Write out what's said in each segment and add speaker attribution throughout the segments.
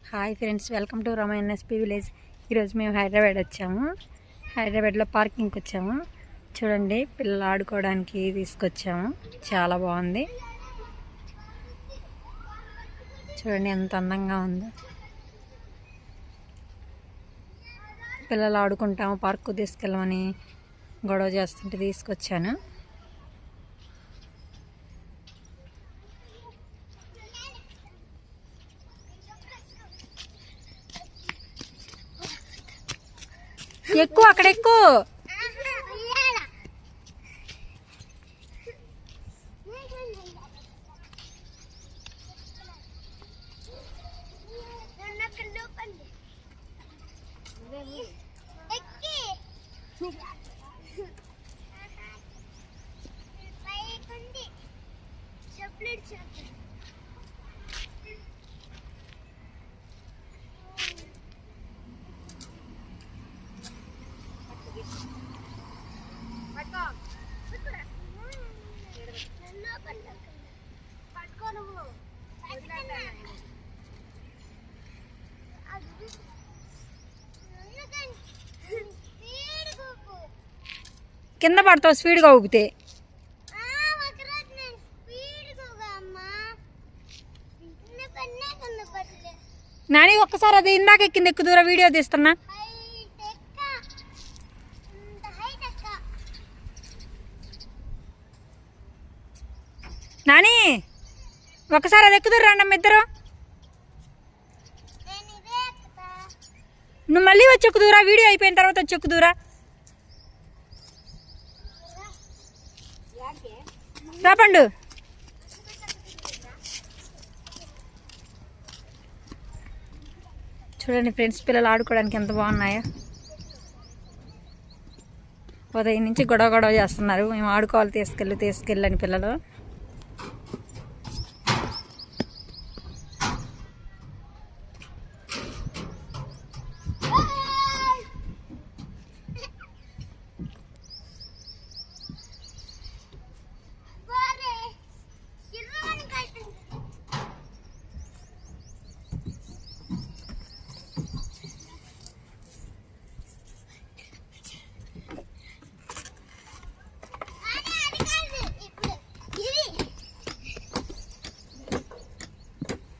Speaker 1: Hi friends, welcome to Rama NSP village. ఈరోజు మేము హైదరాబాద్ వచ్చాము. హైదరాబాద్లో పార్కింగ్కి వచ్చాము. చూడండి, పిల్లలు ఆడుకోవడానికి తీసుకొచ్చాము. చాలా బాగుంది. చూడండి ఎంత అందంగా ఉందో. పిల్లలు ఆడుకుంటాము, పార్కు తీసుకెళ్ళమని గొడవ చేస్తుంటే తీసుకొచ్చాను. ఎక్కువ అక్కడ ఎక్కువ కింద పడతావు స్పీడ్గా ఊపితే. నాని ఒక్కసారి అది ఇందాక ఎక్కింది ఎక్కువ దూరం వీడియో తీస్తున్నా. నాని ఒకసారి అది ఎక్కుదూరు రండి అమ్మ ఇద్దరు. నువ్వు మళ్ళీ వచ్చి ఎక్కుదూరా, వీడియో అయిపోయిన తర్వాత వచ్చి ఎక్కుదూరా. రాపండు. చూడండి ఫ్రెండ్స్, పిల్లలు ఆడుకోవడానికి ఎంత బాగున్నాయో. ఉదయం నుంచి గొడవ చేస్తున్నారు. మేము ఆడుకోవాలి, తీసుకెళ్ళని పిల్లలు.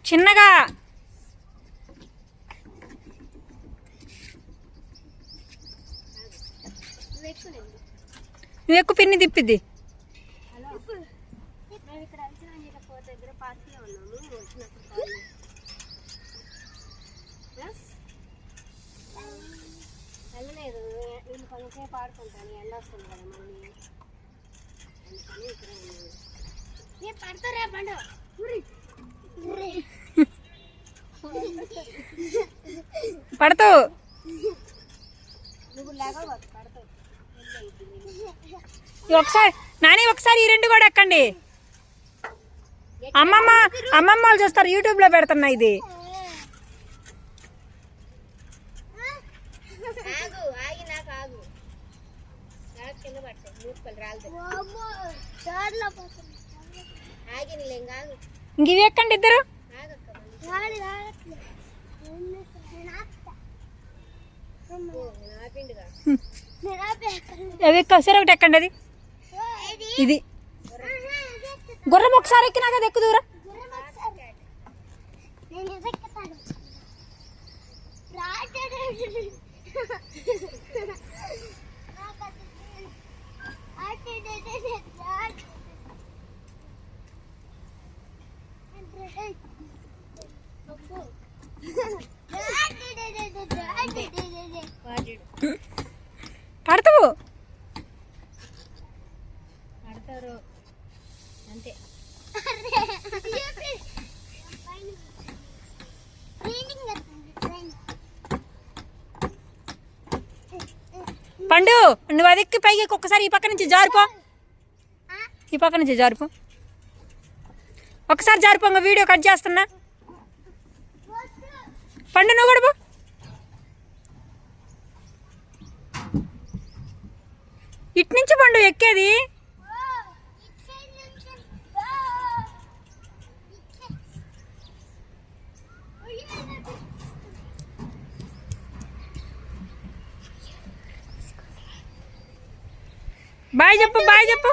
Speaker 1: చిన్నగా నువ్వు ఎక్కువ పిన్ని తిప్పిద్ది.
Speaker 2: పాడుకుంటాను, ఎండ వస్తుంది కదా మళ్ళీ. పడతారా పండు
Speaker 1: పడతావు. ఒకసారి నాని, ఒకసారి ఈ రెండు కూడా ఎక్కండి. అమ్మమ్మ వాళ్ళు చూస్తారు, యూట్యూబ్ లో పెడుతున్నా ఇది. ఇంక ఇవి ఎక్కండి ఇద్దరు. అవి ఒకసారి ఒకటి ఎక్కండి. అది ఇది గుర్రం ఒకసారి ఎక్కినాక అది ఎక్కువ దూరం. పడతావు
Speaker 2: పడతారు అంతే.
Speaker 1: పండు, నువ్వు అది ఎక్కి పైకి ఒక్కసారి ఈ పక్క నుంచి జారిపో. ఈ పక్క నుంచి జారిపో. ఒకసారి జారిపోంగ, వీడియో కట్ చేస్తున్నా. పండు నువ్వు కూడా పో. ఇటు నుంచి పండు ఎక్కేది. బాయ్ చెప్పు బాయ్ చెప్పు